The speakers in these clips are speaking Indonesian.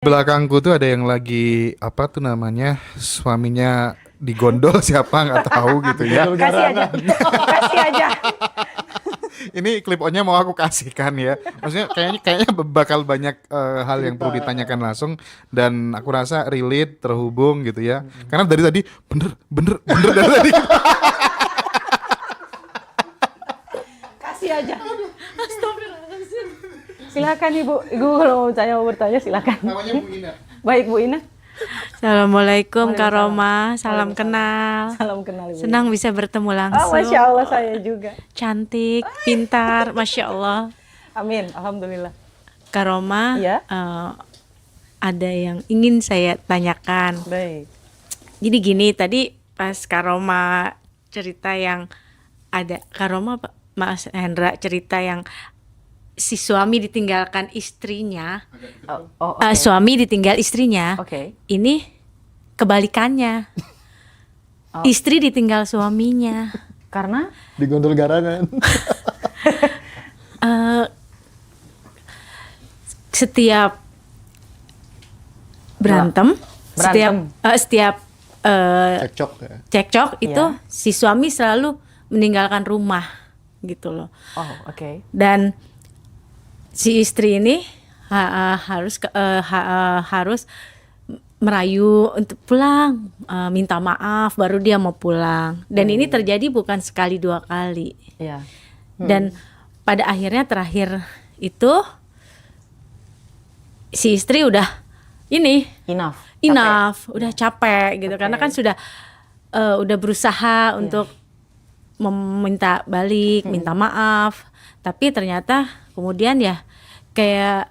Belakangku tuh ada yang lagi apa tuh namanya suaminya digondol siapa nggak tahu gitu ya. Kasih aja, kasih aja. Ini clip onnya mau aku kasihkan ya. Maksudnya kayaknya bakal banyak hal yang perlu ditanyakan langsung dan aku rasa relate terhubung gitu ya. Karena dari tadi bener bener bener dari tadi. Kasih aja. Silakan Ibu. Ibu kalau saya mau bertanya silakan. Namanya Bu Ina. Baik Bu Ina. Assalamualaikum Kak Roma, salam kenal. Salam kenal Ibu. Senang bisa bertemu langsung. Masya Allah saya juga. Cantik, pintar, Masya Allah. Amin. Alhamdulillah. Kak Roma, Ya. ada yang ingin saya tanyakan. Baik. Jadi gini, tadi pas Kak Roma cerita yang ada, Kak Roma, Mas Hendra cerita yang si suami ditinggalkan istrinya, Oke. suami ditinggal istrinya. Oke. Ini kebalikannya. Istri ditinggal suaminya. Karena Digondol garangan. Setiap berantem, setiap Cekcok ya. cekcok itu Iya. si suami selalu meninggalkan rumah gitu loh. oke. Dan si istri ini harus merayu untuk pulang, minta maaf baru dia mau pulang. Dan ini terjadi bukan sekali dua kali. Iya. Dan pada akhirnya terakhir itu si istri udah Enough. udah capek gitu karena kan sudah udah berusaha untuk meminta balik, minta maaf, tapi ternyata kemudian ya kayak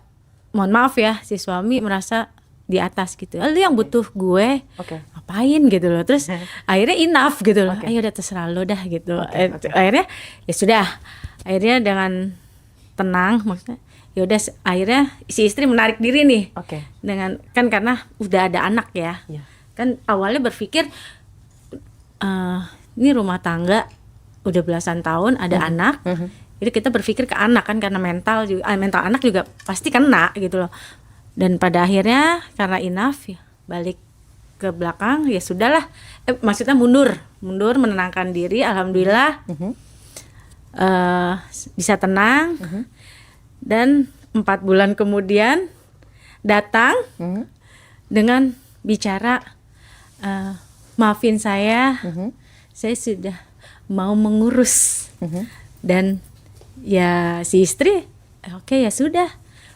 mohon maaf ya si suami merasa di atas gitu. Lu yang butuh gue Oke. ngapain gitu loh. Terus akhirnya enough gitu loh. Ayo udah terserah lo dah gitu. Akhirnya ya sudah. Akhirnya dengan tenang maksudnya ya udah akhirnya si istri menarik diri nih. Oke. Dengan kan karena udah ada anak ya. Iya. Kan awalnya berpikir ini rumah tangga udah belasan tahun ada anak. Jadi kita berpikir ke anak kan karena mental anak juga pasti kena gitu loh. Dan pada akhirnya karena enough ya balik ke belakang ya sudahlah. Maksudnya mundur menenangkan diri. Alhamdulillah bisa tenang. Dan 4 bulan kemudian datang dengan bicara maafin saya sudah mau mengurus dan ya si istri oke ya sudah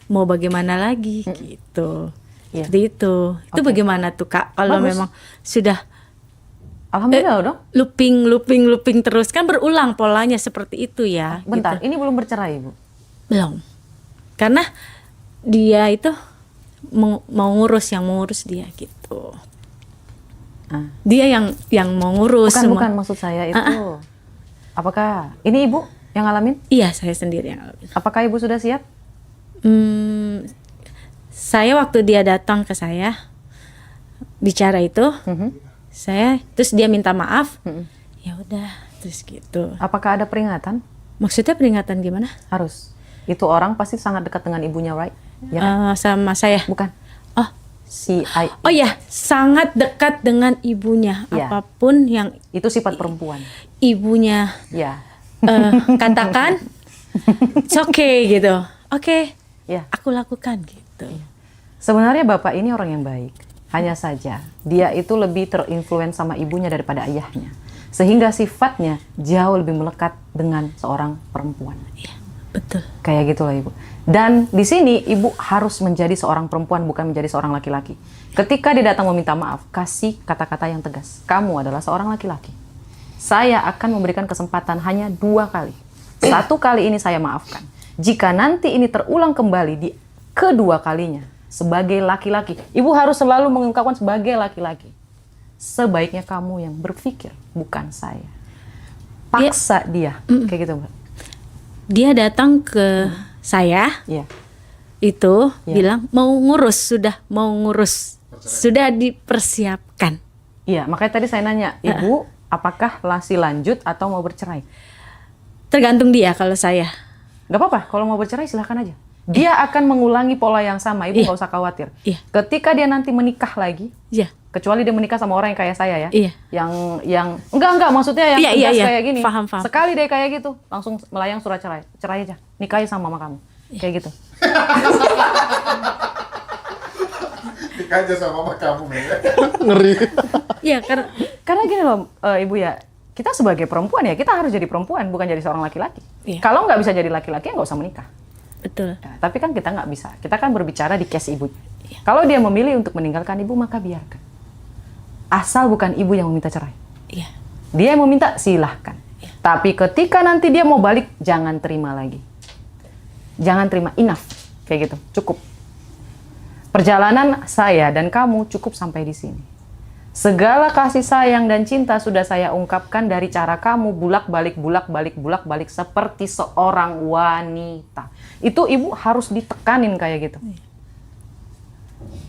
mau bagaimana lagi gitu. Iya. Jadi itu bagaimana tuh Kak kalau Bagus. memang sudah Alhamdulillah dong. looping terus kan berulang polanya seperti itu ya. Bentar, gitu. ini belum bercerai Ibu. Belum. Karena dia itu mau ngurus dia gitu. Dia yang mau ngurus Bukan maksud saya itu. Apakah ini Ibu yang ngalamin? Iya, saya sendiri yang ngalamin. Apakah Ibu sudah siap? Saya waktu dia datang ke saya bicara itu, saya terus dia minta maaf. Ya udah, terus gitu. Apakah ada peringatan? Maksudnya peringatan gimana? Harus. Itu orang pasti sangat dekat dengan ibunya, right? Ya kan? Sama saya. Bukan. Oh, Oh ya, sangat dekat dengan ibunya. Ya. Apapun yang itu sifat perempuan. ibunya Ya. katakan, it's okay gitu. Oke, Ya. aku lakukan gitu. Sebenarnya bapak ini orang yang baik. Hanya saja dia itu lebih terinfluence sama ibunya daripada ayahnya. Sehingga sifatnya jauh lebih melekat dengan seorang perempuan. Iya, betul. Kayak gitulah Ibu. Dan di sini Ibu harus menjadi seorang perempuan bukan menjadi seorang laki-laki. Ketika dia datang meminta maaf, kasih kata-kata yang tegas. Kamu adalah seorang laki-laki. Saya akan memberikan kesempatan hanya 2 kali. 1 kali ini saya maafkan. Jika nanti ini terulang kembali di kedua kalinya sebagai laki-laki, Ibu harus selalu mengungkapkan sebagai laki-laki. Sebaiknya kamu yang berpikir, bukan saya. Paksa dia, kayak gitu Mbak. Dia datang ke saya Iya. itu Ya. bilang mau ngurus, sudah dipersiapkan. Iya, makanya tadi saya nanya, Ibu, apakah masih lanjut atau mau bercerai? Tergantung dia kalau saya. Gak apa-apa, kalau mau bercerai silahkan aja. Dia akan mengulangi pola yang sama, ibu Iya. nggak usah khawatir. Iya. Ketika dia nanti menikah lagi, Iya. kecuali dia menikah sama orang yang kayak saya ya, Iya. yang enggak maksudnya yang Iya, iya, tegas iya. kayak gini. Paham. Sekali dia kayak gitu, langsung melayang surat cerai, cerai aja, nikahi sama mama kamu, kayak gitu. Nikah aja sama mama kamu ya. Ngeri. Iya, Karena gini loh, ibu ya, kita sebagai perempuan ya kita harus jadi perempuan, bukan jadi seorang laki-laki. Iya. Kalau nggak bisa jadi laki-laki ya nggak usah menikah. betul. Ya, tapi kan kita nggak bisa. Kita kan berbicara di case ibu. Iya. Kalau dia memilih untuk meninggalkan ibu, maka biarkan. Asal bukan ibu yang meminta cerai. Iya. Dia yang meminta, silahkan. Tapi ketika nanti dia mau balik, jangan terima lagi. Jangan terima, enough. Kayak gitu, cukup. Perjalanan saya dan kamu cukup sampai di sini. Segala kasih sayang dan cinta sudah saya ungkapkan dari cara kamu bulak-balik seperti seorang wanita. Itu ibu harus ditekanin kayak gitu.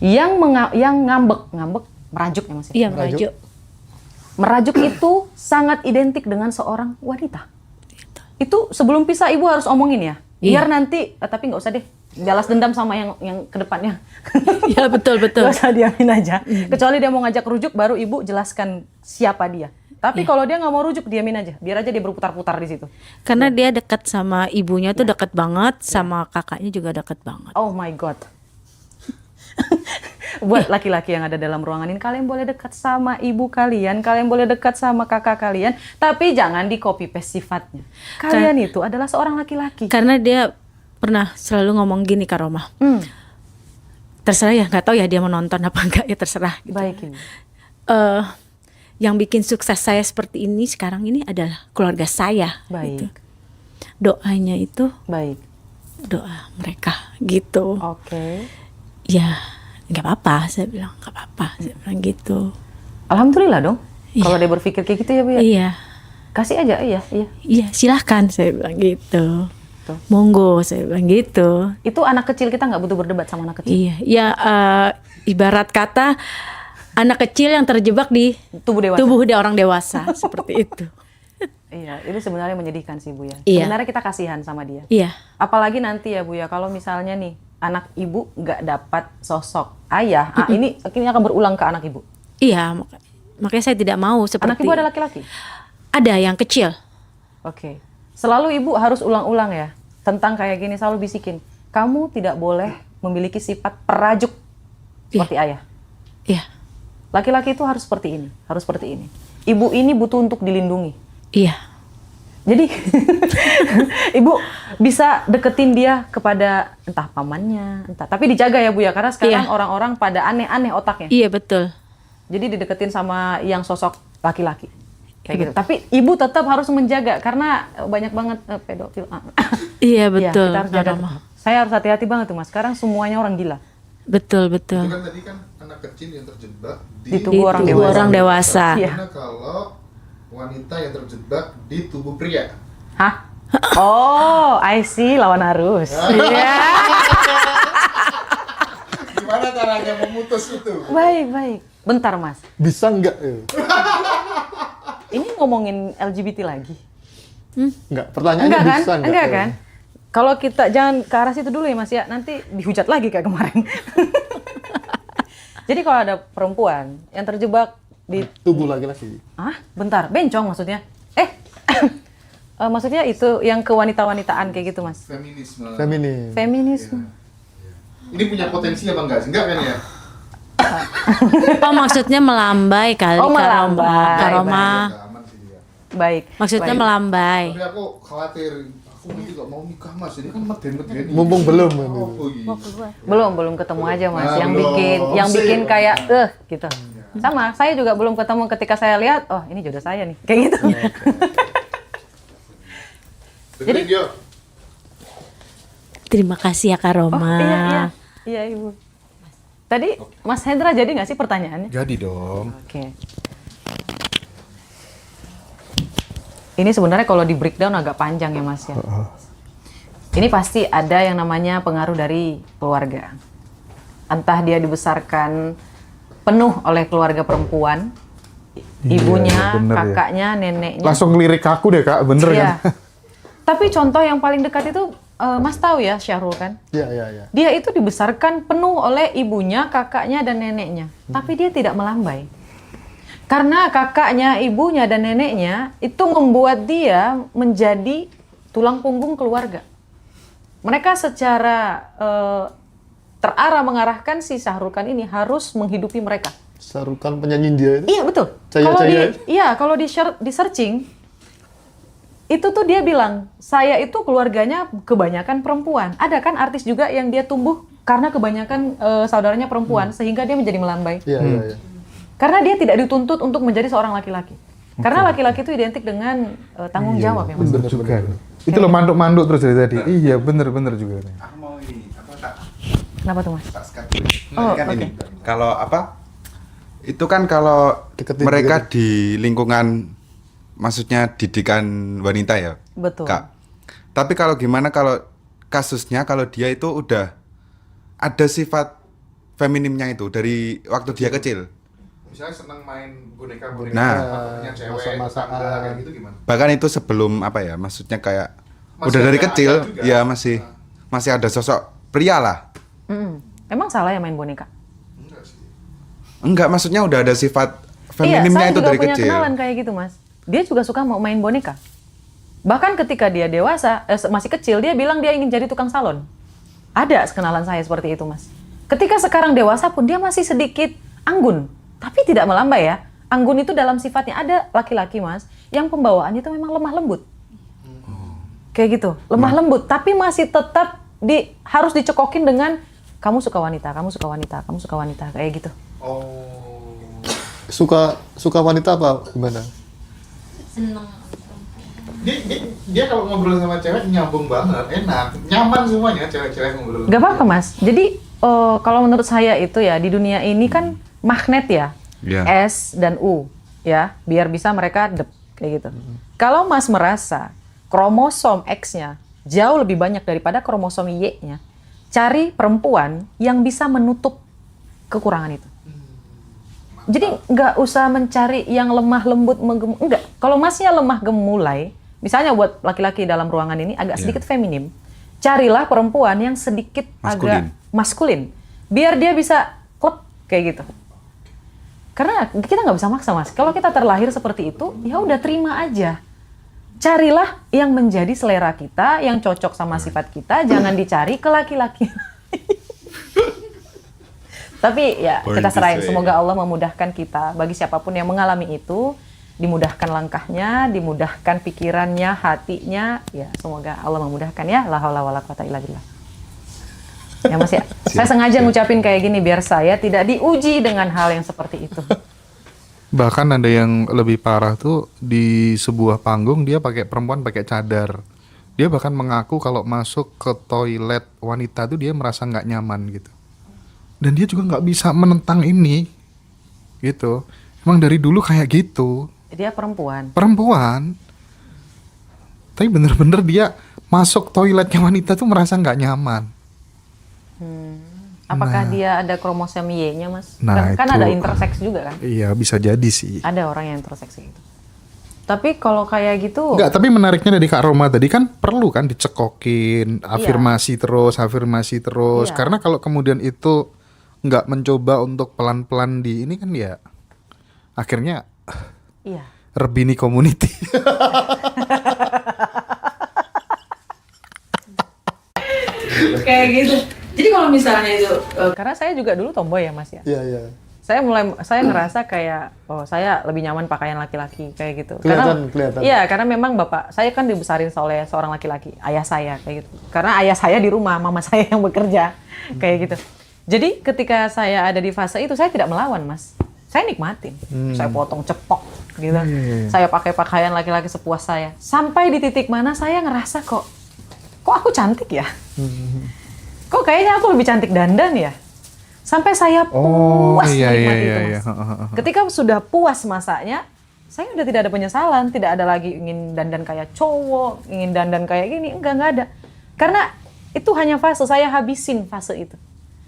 Yang ngambek, merajuk ya Mas? Iya, merajuk. Merajuk itu sangat identik dengan seorang wanita. Itu sebelum pisah ibu harus omongin ya. Biar nanti, tapi nggak usah deh, balas dendam sama yang kedepannya. Iya, betul. Gak usah diamin aja. Kecuali dia mau ngajak rujuk, baru ibu jelaskan siapa dia. Tapi kalau dia nggak mau rujuk, diamin aja. Biar aja dia berputar-putar di situ. Karena dia dekat sama ibunya tuh dekat banget, sama kakaknya juga dekat banget. Oh my God. Buat laki-laki yang ada dalam ruangan ini, kalian boleh dekat sama ibu kalian, kalian boleh dekat sama kakak kalian, tapi jangan di copy paste sifatnya. Kalian itu adalah seorang laki-laki. Karena dia pernah selalu ngomong gini Kak Roma. Terserah ya, nggak tahu ya dia mau nonton apa enggak ya, terserah. Gitu. Baik ibu. Yang bikin sukses saya seperti ini sekarang ini adalah keluarga saya. Baik. Gitu. Doanya itu Baik. doa mereka gitu. Oke. Ya nggak apa-apa, saya bilang nggak apa-apa, saya bilang gitu. Alhamdulillah dong. Iya. Kalau dia berpikir kayak gitu ya Bu ya. Iya, Kasih aja, iya. iya silahkan, saya bilang gitu. Tuh. Monggo, saya bilang gitu. Itu anak kecil, kita nggak butuh berdebat sama anak kecil. Iya, ya ibarat kata anak kecil yang terjebak di Tubuh dewasa. tubuh orang dewasa seperti itu. Iya, itu sebenarnya menyedihkan sih Bu ya. Iya. Sebenarnya kita kasihan sama dia. Iya, Apalagi nanti ya Bu ya, kalau misalnya nih anak ibu nggak dapat sosok ayah, ini akan berulang ke anak ibu. iya, makanya saya tidak mau seperti. Anak ibu ada laki-laki? Ada yang kecil. Oke. Selalu ibu harus ulang-ulang ya tentang kayak gini, selalu bisikin. Kamu tidak boleh memiliki sifat perajuk seperti ayah. Iya, Laki-laki itu harus seperti ini, harus seperti ini. Ibu ini butuh untuk dilindungi. iya, Jadi ibu bisa deketin dia kepada entah pamannya, entah. Tapi dijaga ya Bu ya, karena sekarang Iya. orang-orang pada aneh-aneh otaknya. iya betul. Jadi dideketin sama yang sosok laki-laki. Kayak gitu. Tapi ibu tetap harus menjaga karena banyak banget pedofil. Iya Iya, betul. kita harus jaga. Kak Roma. Saya harus hati-hati banget tuh Mas. Sekarang semuanya orang gila. Betul, betul. Itu kan tadi kan anak kecil yang terjebak Di di tubuh orang tubuh dewasa. orang dewasa. Iya. Gimana kalau wanita yang terjebak di tubuh pria? Hah? Oh, I see, lawan arus. Iya. Gimana caranya memutus itu? Baik. Bentar Mas. Bisa nggak? Ini ngomongin LGBT lagi. Nggak, pertanyaannya Enggak kan? bisa nggak? Enggak kan? Kalau kita jangan ke arah situ dulu ya Mas ya, nanti dihujat lagi kayak kemarin. Jadi kalau ada perempuan yang terjebak di Tubuh laki-laki. bentar, bencong maksudnya. Maksudnya itu yang kewanita-wanitaan kayak gitu Mas. Feminisme. Feminim. Feminisme. Ini punya potensi apa enggak? Enggak kan ya? Oh maksudnya melambai kali. Oh, Kak Roma. melambai. Kak Roma. Enggak aman sih dia. Baik. Maksudnya Baik. melambai. Tapi aku khawatir. Aku juga mau nikah Mas. Ini kan meden-meden. Mumpung belum. Oh, iya. Belum ketemu aja Mas. Nah, yang belum. bikin Sip. kayak gitu. Sama, saya juga belum ketemu ketika saya lihat, oh ini jodoh saya nih. Kayak gitu. Dengerin Gio. Terima kasih ya Kak Oh Roma. iya Ibu. Tadi Mas Hendra jadi nggak sih pertanyaannya? Jadi dong. Oke. Ini sebenarnya kalau di breakdown agak panjang ya Mas ya. Ini pasti ada yang namanya pengaruh dari keluarga. Entah dia dibesarkan penuh oleh keluarga perempuan, ibunya, bener ya. kakaknya, neneknya. Langsung ngelirik aku deh Kak, bener Iya. kan? Tapi contoh yang paling dekat itu Mas tahu ya Syahrul kan? Iya, iya, iya. Dia itu dibesarkan penuh oleh ibunya, kakaknya, dan neneknya. Tapi dia tidak melambai. Karena kakaknya, ibunya, dan neneknya itu membuat dia menjadi tulang punggung keluarga. Mereka secara terarah mengarahkan si Syahrul Khan ini harus menghidupi mereka. Syahrul Khan penyanyi India itu. Iya betul. Kalau di searching itu tuh dia bilang saya itu keluarganya kebanyakan perempuan. Ada kan artis juga yang dia tumbuh karena kebanyakan saudaranya perempuan sehingga dia menjadi melambai. Iya, iya, iya. Karena dia tidak dituntut untuk menjadi seorang laki-laki. Karena laki-laki itu identik dengan tanggung jawab ya Mas. Bener juga. Itu lo manduk-manduk terus dari tadi. Iya, bener juga. Aku mau ini, apa tak? Kenapa tuh Mas? Tak skat dulu. Oh, Ini kan oke. ini. Kalau apa? Itu kan kalau Deketin, mereka di lingkungan, maksudnya didikan wanita ya, Betul. Kak. Tapi kalau gimana kalau kasusnya kalau dia itu udah ada sifat feminimnya itu dari waktu dia kecil. Misalnya senang main boneka-boneka, Nah. punya cewek, Masak-masakan. tetangga, kayak gitu gimana? Bahkan itu sebelum apa ya, maksudnya kayak Masih udah dari ada kecil juga. ya masih ada sosok pria lah. Emang salah ya main boneka? Enggak sih. Enggak, maksudnya udah ada sifat Iya, feminimnya saya itu juga dari punya kecil. kenalan kayak gitu Mas. Dia juga suka mau main boneka. Bahkan ketika dia dewasa, masih kecil, dia bilang dia ingin jadi tukang salon. Ada kenalan saya seperti itu Mas. Ketika sekarang dewasa pun dia masih sedikit anggun. Tapi tidak melambai ya. Anggun itu dalam sifatnya ada laki-laki Mas, yang pembawaannya itu memang lemah lembut. Kayak gitu, lemah lembut. Tapi masih tetap harus dicekokin dengan kamu suka wanita, kamu suka wanita, kamu suka wanita. Kayak gitu. Oh. Suka wanita apa gimana? Dia kalau ngobrol sama cewek nyambung banget, enak, nyaman semuanya cewek-cewek ngobrol. Gak apa-apa Mas. Jadi kalau menurut saya itu ya di dunia ini kan magnet ya, Iya. S dan U ya, biar bisa mereka kayak gitu. Kalau Mas merasa kromosom X-nya jauh lebih banyak daripada kromosom Y-nya, cari perempuan yang bisa menutup kekurangan itu. Jadi nggak usah mencari yang lemah lembut, enggak. Kalau Masnya lemah gemulai, misalnya buat laki-laki dalam ruangan ini agak sedikit feminim, carilah perempuan yang sedikit agak maskulin, biar dia bisa klep kayak gitu. Karena kita nggak bisa maksa Mas. Kalau kita terlahir seperti itu, ya udah terima aja. Carilah yang menjadi selera kita, yang cocok sama sifat kita, jangan dicari ke laki-laki. Tapi ya Born kita this serahin. way. Semoga Allah memudahkan kita. Bagi siapapun yang mengalami itu, dimudahkan langkahnya, dimudahkan pikirannya, hatinya. Ya semoga Allah memudahkan ya. La haula wala quwata illa billah. Ya Mas ya. Saya sengaja ngucapin kayak gini biar saya tidak diuji dengan hal yang seperti itu. Bahkan ada yang lebih parah tuh di sebuah panggung dia perempuan pakai cadar. Dia bahkan mengaku kalau masuk ke toilet wanita tuh dia merasa nggak nyaman gitu. Dan dia juga nggak bisa menentang ini, gitu. Emang dari dulu kayak gitu. Dia perempuan. Perempuan. Tapi bener-bener dia masuk toiletnya wanita tuh merasa nggak nyaman. Apakah dia ada kromosom Y-nya Mas? Nah, kan itu- ada interseks juga kan? Iya bisa jadi sih. Ada orang yang interseks gitu. Tapi kalau kayak gitu, Enggak, tapi menariknya dari Kak Roma tadi kan perlu kan dicekokin, afirmasi terus. Iya. Karena kalau kemudian itu nggak mencoba untuk pelan-pelan di ini kan ya akhirnya iya. Rebini community. Kayak gitu. Jadi kalau misalnya itu, karena saya juga dulu tomboy ya Mas ya. Iya, iya. Saya ngerasa kayak saya lebih nyaman pakaian laki-laki kayak gitu. Kelihatan. Iya, karena memang bapak saya kan dibesarin oleh seorang laki-laki, ayah saya kayak gitu. Karena ayah saya di rumah, mama saya yang bekerja kayak gitu. Jadi ketika saya ada di fase itu saya tidak melawan Mas. Saya nikmatin. Saya potong cepok gitu. Saya pakai pakaian laki-laki sepuas saya. Sampai di titik mana saya ngerasa kok aku cantik ya? Kok kayaknya aku lebih cantik dandan ya? Sampai saya puas menikmati itu Mas. Ketika sudah puas masaknya, saya udah tidak ada penyesalan, tidak ada lagi ingin dandan kayak cowok, ingin dandan kayak gini, enggak ada. Karena itu hanya fase, saya habisin fase itu.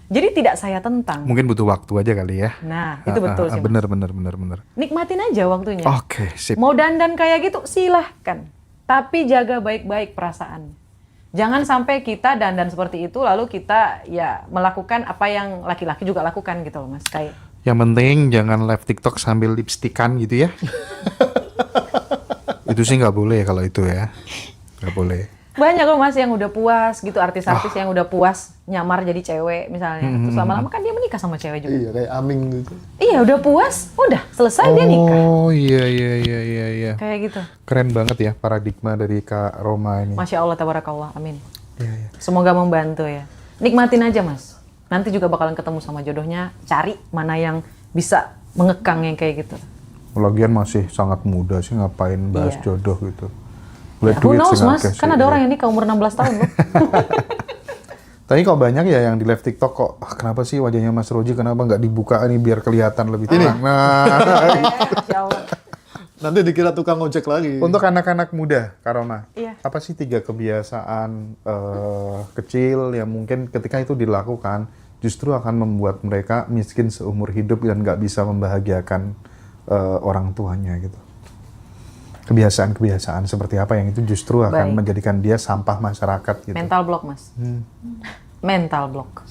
Jadi tidak saya tentang. Mungkin butuh waktu aja kali ya. Nah, itu betul sih Mas. Bener. Nikmatin aja waktunya. Oke, sip. Mau dandan kayak gitu silahkan. Tapi jaga baik-baik perasaan. Jangan sampai kita dandan seperti itu lalu kita ya melakukan apa yang laki-laki juga lakukan gitu loh Mas. Kayak Yang penting jangan live TikTok sambil lipstikan gitu ya. Itu sih nggak boleh kalau itu ya. Nggak boleh. banyak kok Mas yang udah puas gitu, artis-artis yang udah puas nyamar jadi cewek misalnya. Terus lama-lama kan dia menikah sama cewek juga. Iya, kayak Aming gitu. Iya, udah puas, udah selesai dia nikah. Oh iya. Kayak gitu. Keren banget ya paradigma dari Kak Roma ini. Masya Allah, tabarakallah, amin. Iya. Semoga membantu ya. Nikmatin aja Mas. Nanti juga bakalan ketemu sama jodohnya. Cari mana yang bisa mengekang yang kayak gitu. Lagian masih sangat muda sih ngapain bahas Iya. jodoh gitu. Ya, Lihat who duit knows sih Mas, ngakes kan sih. ada orang yang nikah umur 16 tahun loh. Tapi kok banyak ya yang di live TikTok kok kenapa sih wajahnya Mas Roji kenapa nggak dibuka nih biar kelihatan lebih terang. Nah, Masya Allah. Nanti dikira tukang ojek lagi. untuk anak-anak muda, Kak Roma, Iya. apa sih 3 kebiasaan kecil yang mungkin ketika itu dilakukan justru akan membuat mereka miskin seumur hidup dan nggak bisa membahagiakan orang tuanya gitu. Kebiasaan-kebiasaan seperti apa yang itu justru akan Baik. menjadikan dia sampah masyarakat gitu. Mental block Mas. Mental block.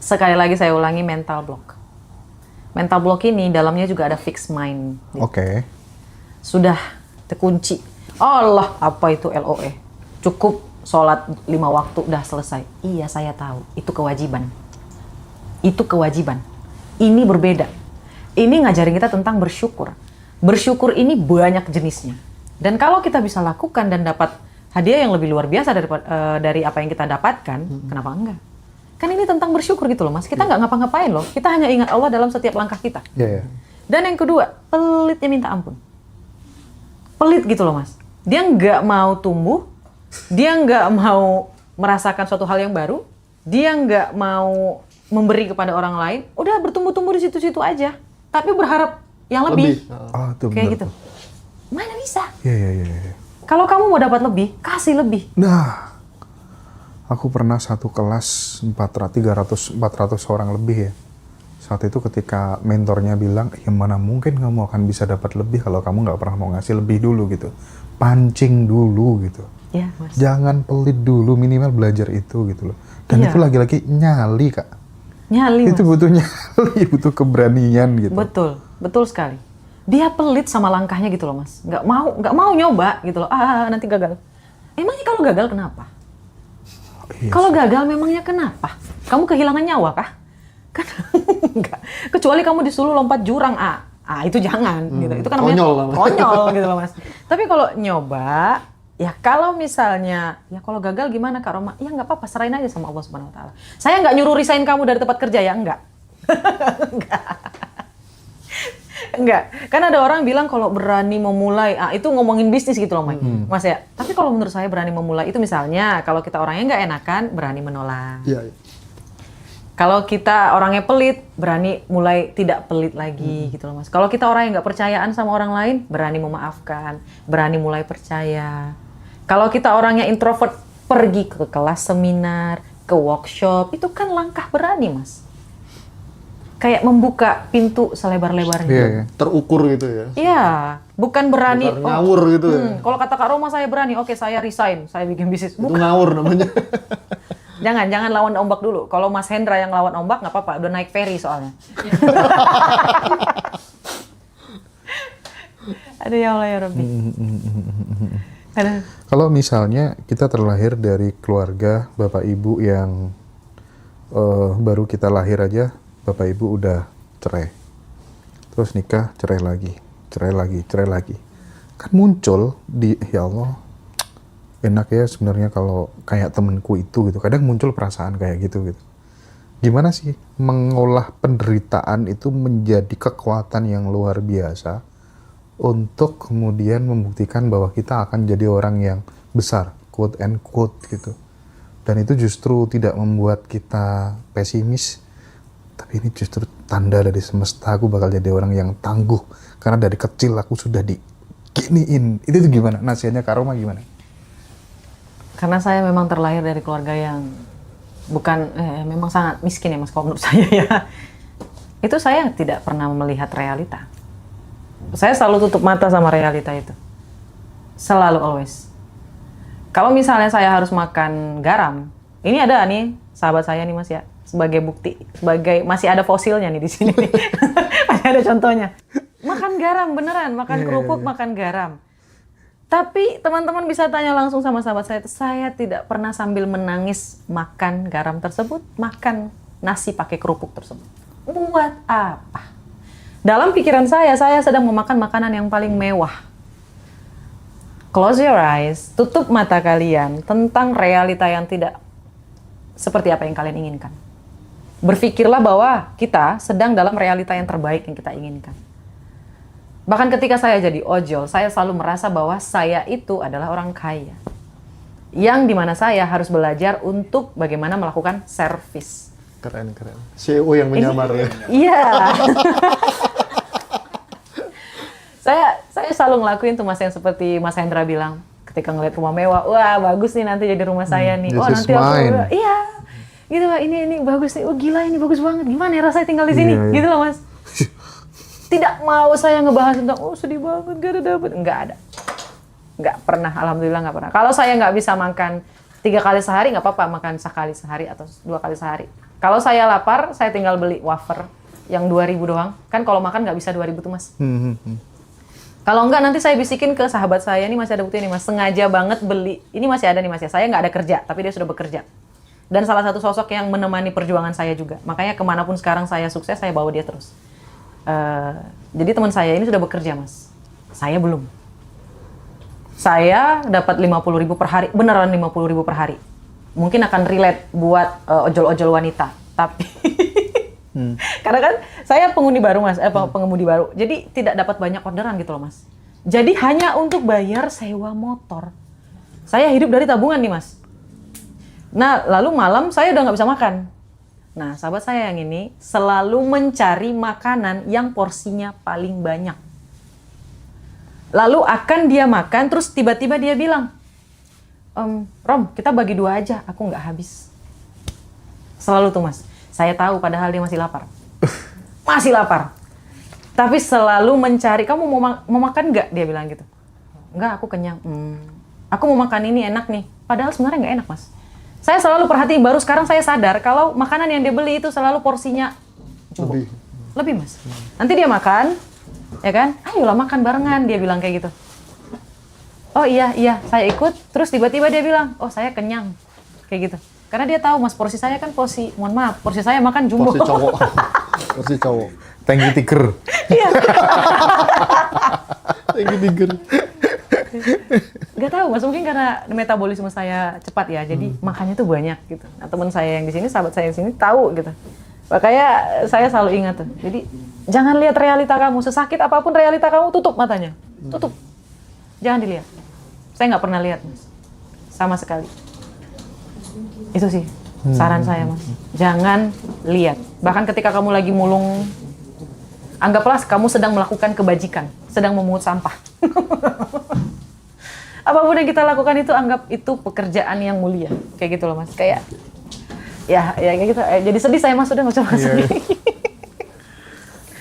Sekali lagi saya ulangi, mental block. Mental block ini dalamnya juga ada fixed mind. Oke. Sudah terkunci. Allah, apa itu LOE? Cukup sholat 5 waktu, udah selesai. Iya, saya tahu. Itu kewajiban. Itu kewajiban. Ini berbeda. Ini ngajarin kita tentang bersyukur. Bersyukur ini banyak jenisnya. Dan kalau kita bisa lakukan dan dapat hadiah yang lebih luar biasa dari apa yang kita dapatkan, kenapa enggak? Kan ini tentang bersyukur gitu loh Mas. Kita nggak ngapa-ngapain loh. Kita hanya ingat Allah dalam setiap langkah kita. Iya. Dan yang kedua, pelitnya minta ampun. Pelit gitu loh Mas. Dia nggak mau tumbuh, dia nggak mau merasakan suatu hal yang baru, dia nggak mau memberi kepada orang lain, udah bertumbuh-tumbuh di situ-situ aja. Tapi berharap yang lebih. Oh, itu Kayak benar gitu. tuh. Mana bisa? Iya. Kalau kamu mau dapat lebih, kasih lebih. Nah, aku pernah satu kelas 300-400 orang lebih ya. Saat itu ketika mentornya bilang, ya mana mungkin kamu akan bisa dapat lebih kalau kamu nggak pernah mau ngasih lebih dulu gitu. Pancing dulu gitu. Iya Mas. Jangan pelit dulu, minimal belajar itu gitu loh. Dan Iya. itu lagi-lagi nyali Kak. Nyali Itu Mas. butuh nyali, butuh keberanian gitu. Betul, betul sekali. Dia pelit sama langkahnya gitu loh Mas. Nggak mau nyoba gitu loh. Nanti gagal. Emangnya kalau gagal kenapa? Iya Kalau gagal memangnya kenapa? Kamu kehilangan nyawa kah? Kan enggak. Kecuali kamu disuruh lompat jurang, itu jangan gitu. Itu kan namanya Konyol namanya. konyol gitu loh Mas. Tapi kalau nyoba, ya kalau misalnya, ya kalau gagal gimana Kak Roma? Ya nggak apa-apa, serahin aja sama Allah Subhanahu Wa Taala. Saya nggak nyuruh resign kamu dari tempat kerja ya, enggak. Enggak, kan ada orang bilang kalau berani memulai, itu ngomongin bisnis gitu loh Mas ya. Tapi kalau menurut saya berani memulai itu misalnya kalau kita orangnya nggak enakan, berani menolak. Iya. Kalau kita orangnya pelit, berani mulai tidak pelit lagi gitu loh Mas. Kalau kita orang yang nggak percayaan sama orang lain, berani memaafkan, berani mulai percaya. Kalau kita orangnya introvert, pergi ke kelas seminar, ke workshop, itu kan langkah berani Mas. Kayak membuka pintu selebar-lebarnya. Iya. Terukur gitu ya. Iya, bukan berani. Bukan ngawur gitu ya. Kalau kata Kak Roma saya berani, oke saya resign, saya bikin bisnis. Itu ngawur namanya. Jangan lawan ombak dulu. Kalau Mas Hendra yang lawan ombak nggak apa-apa, udah naik ferry soalnya. Aduh ya Allah ya Rabbi. Aduh. Kalau misalnya kita terlahir dari keluarga bapak ibu yang baru kita lahir aja, bapak ibu udah cerai, terus nikah, cerai lagi, kan muncul di ya Allah, enak ya sebenarnya kalau kayak temenku itu gitu. Kadang muncul perasaan kayak gitu. Gimana sih mengolah penderitaan itu menjadi kekuatan yang luar biasa untuk kemudian membuktikan bahwa kita akan jadi orang yang besar, quote and quote gitu. Dan itu justru tidak membuat kita pesimis, tapi ini justru tanda dari semesta aku bakal jadi orang yang tangguh karena dari kecil aku sudah diginiin. Itu tuh gimana? Nasihatnya Kak Roma gimana? Karena saya memang terlahir dari keluarga yang memang sangat miskin ya Mas, kalau menurut saya ya. Itu saya tidak pernah melihat realita. Saya selalu tutup mata sama realita itu. Selalu, always. Kalau misalnya saya harus makan garam, ini ada nih sahabat saya nih Mas ya, sebagai bukti, sebagai masih ada fosilnya nih di sini. Masih ada contohnya. Makan garam beneran, makan kerupuk, makan garam. Tapi teman-teman bisa tanya langsung sama sahabat saya tidak pernah sambil menangis makan garam tersebut, makan nasi pakai kerupuk tersebut. Buat apa? Dalam pikiran saya sedang memakan makanan yang paling mewah. Close your eyes, tutup mata kalian tentang realita yang tidak seperti apa yang kalian inginkan. Berpikirlah bahwa kita sedang dalam realita yang terbaik yang kita inginkan. Bahkan ketika saya jadi ojol, saya selalu merasa bahwa saya itu adalah orang kaya. Yang dimana saya harus belajar untuk bagaimana melakukan servis. Keren. CEO yang menyamar ya. Iya. Saya selalu ngelakuin tuh Mas yang seperti Mas Hendra bilang. Ketika ngeliat rumah mewah, wah bagus nih nanti jadi rumah saya nih. This Oh is nanti aku, mine. iya. Gitu Pak, ini bagus nih. Oh gila ini bagus banget. Gimana ya rasanya tinggal di sini? Iya. Gitu loh Mas. Tidak mau saya ngebahas tentang, oh sedih banget gak ada dapet. Nggak ada. Nggak pernah, alhamdulillah nggak pernah. Kalau saya nggak bisa makan 3 kali sehari, nggak apa-apa makan sekali sehari atau 2 kali sehari. Kalau saya lapar, saya tinggal beli wafer yang 2.000 doang. Kan kalau makan nggak bisa 2.000 tuh Mas. Kalau enggak nanti saya bisikin ke sahabat saya, ini masih ada bukti nih Mas, sengaja banget beli. Ini masih ada nih Mas ya, saya nggak ada kerja, tapi dia sudah bekerja. Dan salah satu sosok yang menemani perjuangan saya juga. Makanya kemanapun sekarang saya sukses, saya bawa dia terus. Jadi teman saya ini sudah bekerja Mas, saya belum. Saya dapat 50.000 per hari, beneran 50.000 per hari. Mungkin akan relate buat ojol-ojol wanita, tapi karena kan saya pengemudi baru Mas, pengemudi baru. Jadi tidak dapat banyak orderan gitu loh Mas. Jadi hanya untuk bayar sewa motor. Saya hidup dari tabungan nih Mas. Nah lalu malam saya udah nggak bisa makan. Nah sahabat saya yang ini selalu mencari makanan yang porsinya paling banyak. Lalu akan dia makan terus tiba-tiba dia bilang, Rom kita bagi 2 aja, aku nggak habis. Selalu tuh Mas. Saya tahu padahal dia masih lapar. Masih lapar. Tapi selalu mencari, kamu mau makan nggak? Dia bilang gitu. Enggak, aku kenyang. Aku mau makan ini enak nih. Padahal sebenarnya nggak enak Mas. Saya selalu perhatiin, baru sekarang saya sadar kalau makanan yang dia beli itu selalu porsinya jumbo. Lebih Mas. Nanti dia makan, ya kan? Ayolah makan barengan, dia bilang kayak gitu. Oh iya, saya ikut. Terus tiba-tiba dia bilang, oh saya kenyang. Kayak gitu. Karena dia tahu Mas, porsi saya kan porsi, mohon maaf, porsi saya makan jumbo. Porsi cowok. Thank tiger. Iya. Thank you, tiger. Gak tahu Mas, mungkin karena metabolisme saya cepat ya, jadi makannya tuh banyak gitu. Nah teman saya yang di sini, sahabat saya yang sini tahu gitu. Makanya saya selalu ingat tuh. Jadi jangan lihat realita kamu, sesakit apapun realita kamu, tutup matanya, tutup. Jangan dilihat. Saya nggak pernah lihat Mas, sama sekali. Itu sih saran saya Mas. Jangan lihat. Bahkan ketika kamu lagi mulung, anggaplah kamu sedang melakukan kebajikan, sedang memungut sampah. Apapun yang kita lakukan itu anggap itu pekerjaan yang mulia, kayak gitu loh Mas. Kayak ya kayak gitu. Jadi sedih saya Mas, udah nggak usah Mas sedih.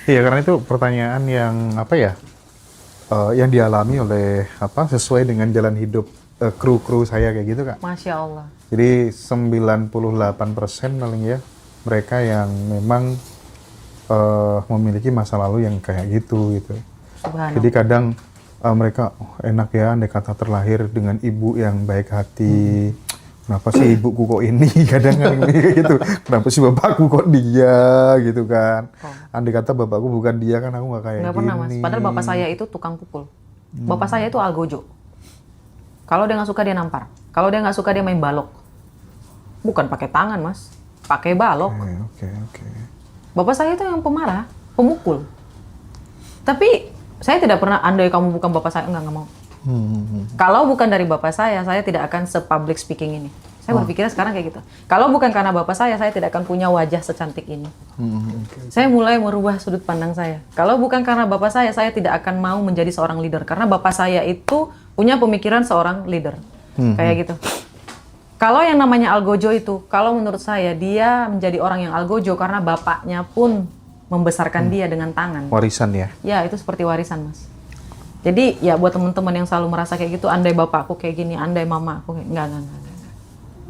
Iya, karena itu pertanyaan yang apa ya? Yang dialami oleh sesuai dengan jalan hidup kru saya kayak gitu Kak. Masya Allah. Jadi 98% paling ya mereka yang memang memiliki masa lalu yang kayak gitu. Subhanallah. Jadi kadang mereka enak ya andai kata terlahir dengan ibu yang baik hati. Kenapa sih ibuku kok ini? Kadang kayak gitu. Kenapa sih bapakku kok dia gitu kan? Andai kata bapakku bukan dia kan aku nggak kayak Nggak gini. pernah Mas. Padahal bapak saya itu tukang pukul. Bapak saya itu algojo. Kalau dia nggak suka dia nampar. Kalau dia nggak suka dia main balok. Bukan pakai tangan Mas, pakai balok. Oke. Bapak saya itu yang pemarah, pemukul. Tapi saya tidak pernah, andai kamu bukan bapak saya, enggak mau. Kalau bukan dari bapak saya tidak akan se-public speaking ini. Saya berpikirnya sekarang kayak gitu. Kalau bukan karena bapak saya tidak akan punya wajah secantik ini. Saya mulai merubah sudut pandang saya. Kalau bukan karena bapak saya tidak akan mau menjadi seorang leader. Karena bapak saya itu punya pemikiran seorang leader. Kayak gitu. Kalau yang namanya algojo itu, kalau menurut saya dia menjadi orang yang algojo karena bapaknya pun membesarkan dia dengan tangan. Warisan ya. Ya, itu seperti warisan Mas. Jadi ya buat teman-teman yang selalu merasa kayak gitu, andai bapakku kayak gini, andai mama aku kayak enggak.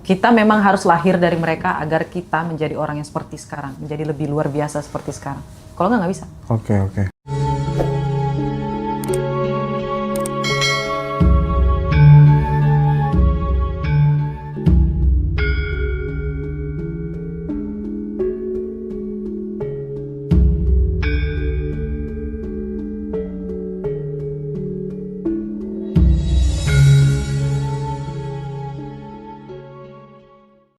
Kita memang harus lahir dari mereka agar kita menjadi orang yang seperti sekarang, menjadi lebih luar biasa seperti sekarang. Kalau nggak bisa. Oke.